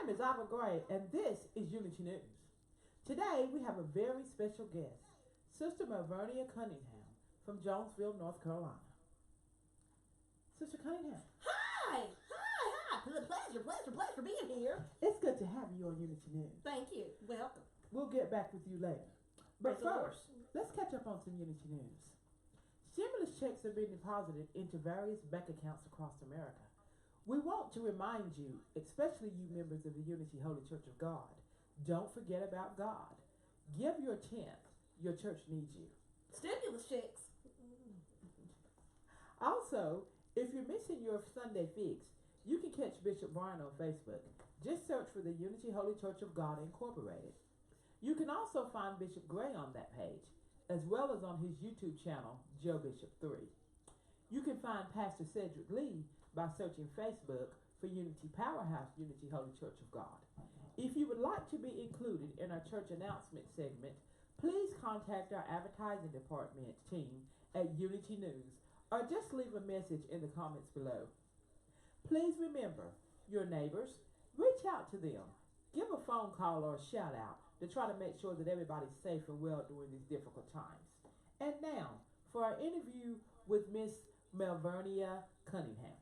name is Ava Gray, and this is Unity News. Today, we have a very special guest, Sister Malvernia Cunningham from Jonesville, North Carolina. Sister Cunningham. Hi. Pleasure being here. It's good to have you on Unity News. Thank you. Welcome. We'll get back with you later. But Praise the Lord. first, let's catch up on some Unity News. Stimulus checks are being deposited into various bank accounts across America. We want to remind you, especially you members of the Unity Holy Church of God, don't forget about God. Give your tenth. Your church needs you. Stimulus checks. Also, if you're missing your Sunday fix, you can catch Bishop Brian on Facebook. Just search for the Unity Holy Church of God Incorporated. You can also find Bishop Gray on that page, as well as on his YouTube channel, Joe Bishop 3. You can find Pastor Cedric Lee by searching Facebook for Unity Powerhouse Unity Holy Church of God. If you would like to be included in our church announcement segment, please contact our advertising department team at Unity News or just leave a message in the comments below. Please remember, your neighbors, reach out to them. Give a phone call or a shout out to try to make sure that everybody's safe and well during these difficult times. And now, for our interview with Miss Malvernia Cunningham.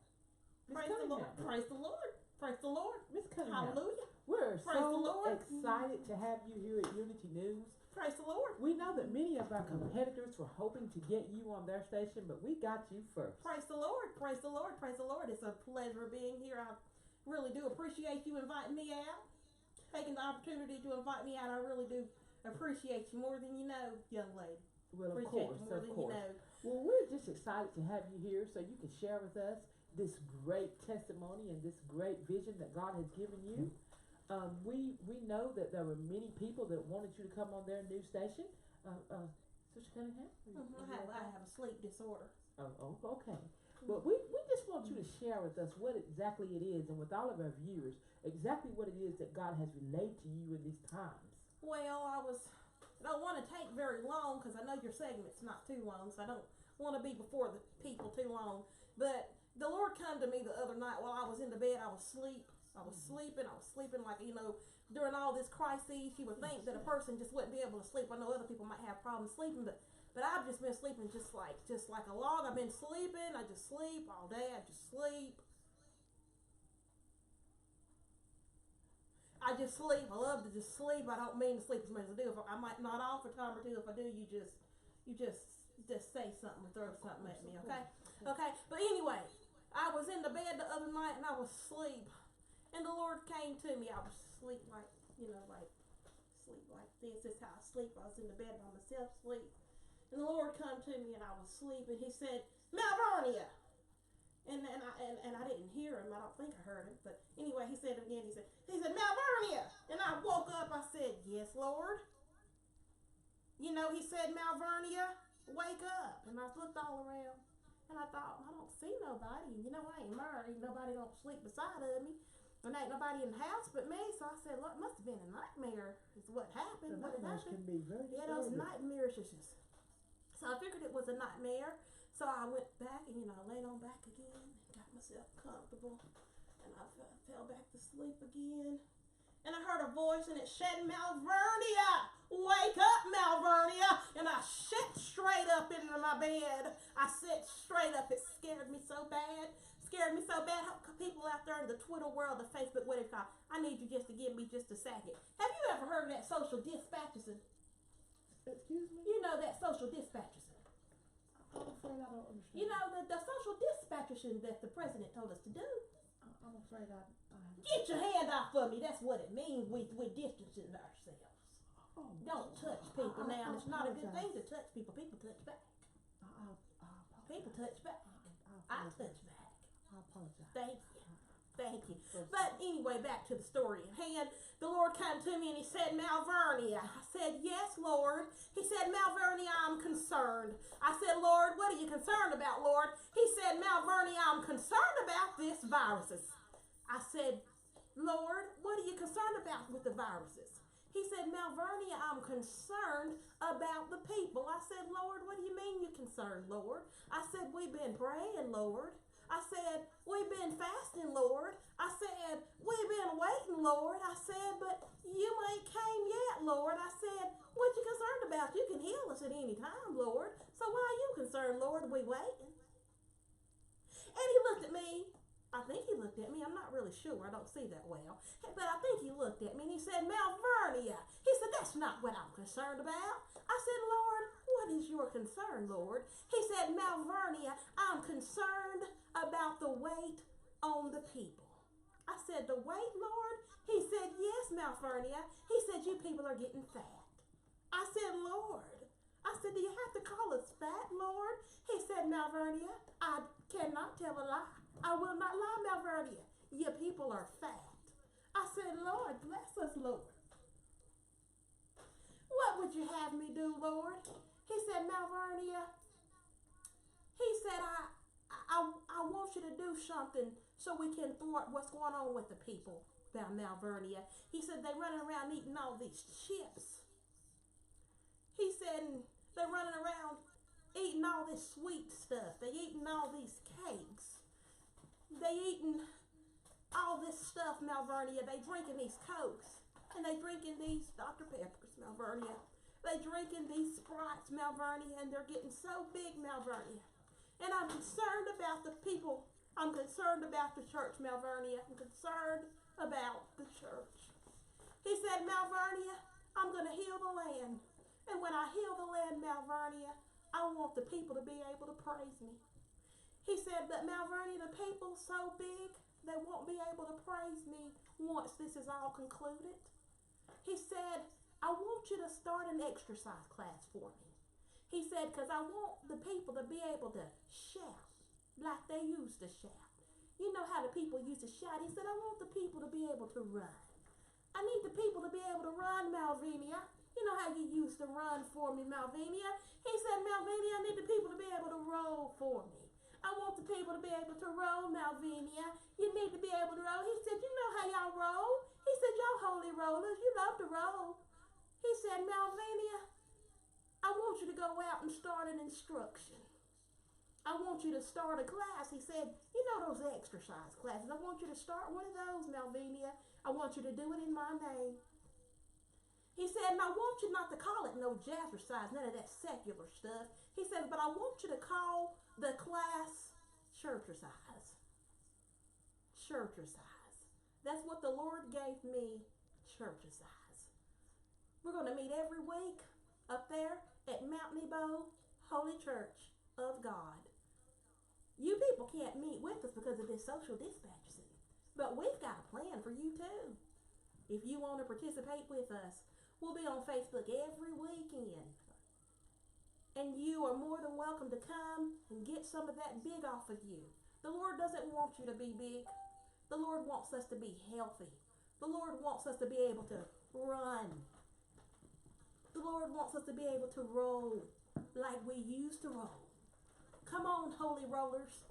Praise the Lord. Praise the Lord. Praise the Lord. Miss Cunningham. Hallelujah. We're Praise the so Lord. excited to have you here at Unity News. Praise the Lord. We know that many of our competitors were hoping to get you on their station, but we got you first. Praise the Lord. Praise the Lord. Praise the Lord. It's a pleasure being here. I really do appreciate you inviting me out. Taking the opportunity to invite me out. I really do appreciate you more than you know, young lady. Well, of Appreciate course, you more of than course. you know. Well, we're just excited to have you here so you can share with us this great testimony and this great vision that God has given you. We know that there were many people that wanted you to come on their new station. Sister Cunningham? I have a sleep disorder. Oh, okay. But we just want you to share with us what exactly it is, and with all of our viewers, exactly what it is that God has relayed to you in these times. Well, I don't want to take very long because I know your segment's not too long, so I don't want to be before the people too long. But the Lord came to me the other night while I was in the bed. I was asleep. I was sleeping like, during all this crisis, you would think that a person just wouldn't be able to sleep. I know other people might have problems sleeping, but I've just been sleeping just like a log. I've been sleeping. I just sleep all day. I just sleep. I just sleep. I love to just sleep. I don't mean to sleep as much as I do. I might nod off for a time or two. If I do, you just say something or throw something at me, okay? Okay. But anyway, I was in the bed the other night and I was asleep. And the Lord came to me. I was asleep sleep like this. This is how I sleep. I was in the bed by myself, sleep. And the Lord come to me and I was asleep and he said, Malvernia. And I didn't hear him. I don't think I heard him. But anyway, he said it again. He said, Malvernia. And I woke up. I said, yes, Lord. He said, Malvernia, wake up. And I looked all around. And I thought, I don't see nobody. I ain't married. Nobody don't sleep beside of me. And ain't nobody in the house but me. So I said, look, it must have been a nightmare is what happened. The nightmares can be very Yeah, those nightmares is just. So I figured it was a nightmare. So I went back and, I laid on back again and got myself comfortable. And I fell back to sleep again. And I heard a voice and it said, Malvernia, wake up, Malvernia. And I sat straight up into my bed. I sat straight up. It scared me so bad. People out there in the Twitter world, the Facebook, what it's called. I need you just to give me just a second. Have you ever heard of that social dispatching? Excuse me? That social dispatching. I'm afraid I don't understand. The social dispatching that the president told us to do. I'm afraid I Get your hand off of me. That's what it means. We're distancing ourselves. Oh, Don't touch people now. It's not a good thing to touch people. People touch back. People touch back. I touch back. I apologize. Thank you. But anyway, back to the story at hand. The Lord came to me and he said, Malvernia. I said, yes, Lord. He said, Malvernia, I'm concerned. I said, Lord, what are you concerned about, Lord? He said, Malvernia, I'm concerned about this viruses. I said, Lord, what are you concerned about with the viruses? He said, Malvernia, I'm concerned about the people. I said, Lord, what do you mean you're concerned, Lord? I said, we've been praying, Lord. I said, we've been fasting, Lord. I said, we've been waiting, Lord. I said, but you ain't came yet, Lord. I said, what you concerned about? You can heal us at any time, Lord. So why are you concerned, Lord? We waiting. And he looked at me. I think he looked at me. I'm not really sure. I don't see that well. But I think he looked at me and he said, Malvernia. He said, that's not what I'm concerned about. I said, Lord, what is your concern, Lord? He said, Malvernia, I'm concerned about the weight on the people. I said, the weight, Lord? He said, yes, Malvernia. He said, you people are getting fat. I said, Lord. I said, do you have to call us fat, Lord? He said, Malvernia, I cannot tell a lie. I will not lie, Malvernia. Your people are fat. I said, Lord, bless us, Lord. What would you have me do, Lord? He said, Malvernia, he said, I want you to do something so we can thwart what's going on with the people down Malvernia. He said, they're running around eating all these chips. He said, they're running around eating all this sweet stuff. They're eating all these cakes. They eating all this stuff, Malvernia. They drinking these Cokes. And they drinking these Dr. Peppers, Malvernia. They drinking these Sprites, Malvernia. And they're getting so big, Malvernia. And I'm concerned about the people. I'm concerned about the church, Malvernia. I'm concerned about the church. He said, Malvernia, I'm going to heal the land. And when I heal the land, Malvernia, I want the people to be able to praise me. He said, but Malvernia, the people so big, they won't be able to praise me once this is all concluded. He said, I want you to start an exercise class for me. He said, because I want the people to be able to shout like they used to shout. You know how the people used to shout? He said, I want the people to be able to run. I need the people to be able to run, Malvinia. You know how you used to run for me, Malvinia? He said, Malvinia, I need the people to be able to roll for me. I want the people to be able to roll, Malvinia. You need to be able to roll. He said, you know how y'all roll. He said, y'all holy rollers, you love to roll. He said, Malvinia, I want you to go out and start an instruction. I want you to start a class. He said, you know those exercise classes. I want you to start one of those, Malvinia. I want you to do it in my name. He said, and I want you not to call it no jazzercise, none of that secular stuff. He said, but I want you to call the class churchercise. Churchercise. That's what the Lord gave me, churchercise. We're going to meet every week up there at Mount Nebo Holy Church of God. You people can't meet with us because of this social dispatching, but we've got a plan for you too. If you want to participate with us, we'll be on Facebook every weekend. And you are more than welcome to come and get some of that big off of you. The Lord doesn't want you to be big. The Lord wants us to be healthy. The Lord wants us to be able to run. The Lord wants us to be able to roll like we used to roll. Come on, holy rollers.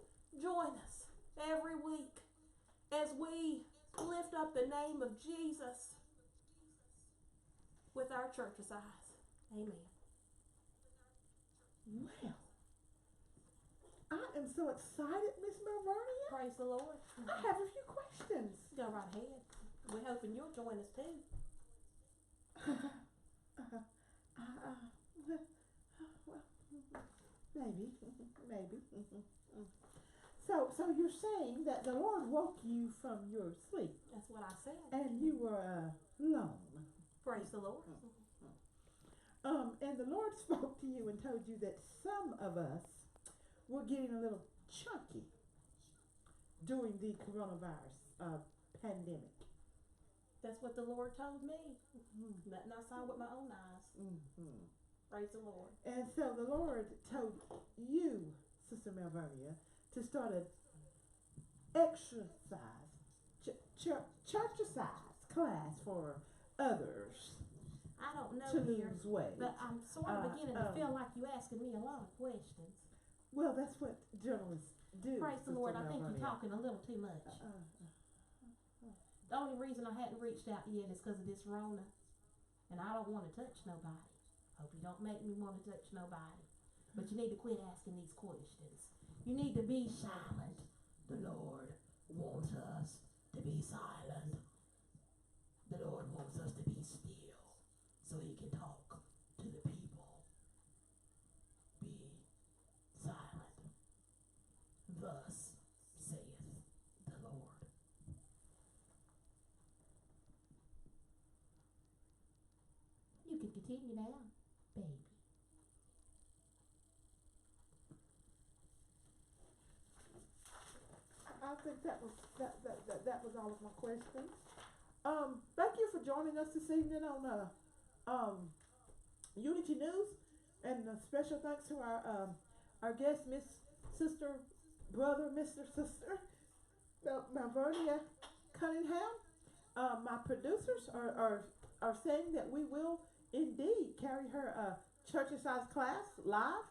Join us every week as we lift up the name of Jesus with our church's eyes. Amen. Well, I am so excited, Miss Malvernia. Praise the Lord. I have a few questions. Go right ahead. We're hoping you'll join us too. Well, maybe. So you're saying that the Lord woke you from your sleep. That's what I said. And you were alone. Praise the Lord. And the Lord spoke to you and told you that some of us were getting a little chunky during the coronavirus pandemic. That's what the Lord told me. Nothing I saw with my own eyes. Praise the Lord. And so the Lord told you, Sister Malvernia, to start an exercise, church-exercise class for others. I don't know to here, lose weight. but I'm sort of beginning to feel like you asking me a lot of questions. Well, that's what journalists do. Praise the Sister Lord. I think Malvernia. you're talking a little too much. The only reason I hadn't reached out yet is because of this Rona. And I don't want to touch nobody. Hope you don't make me want to touch nobody. But you need to quit asking these questions. You need to be silent. The Lord wants us to be silent. The Lord wants us to be still so he can talk to the people. Be silent. Thus saith the Lord. You can continue now, baby. I think that was all of my questions. Thank you for joining us this evening on Unity News, and special thanks to our guest, Miss Sister, Brother, Mr. Sister, Malvernia Cunningham. My producers are saying that we will indeed carry her church-size class live.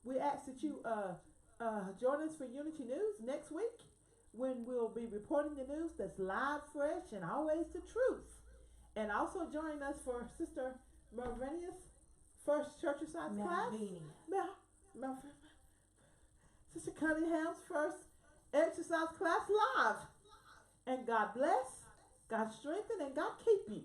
We ask that you join us for Unity News next week, when we'll be reporting the news that's live, fresh, and always the truth. And also join us for Sister Malvernia's first church-size class. Sister Cunningham's first exercise class live. And God bless, God strengthen, and God keep you.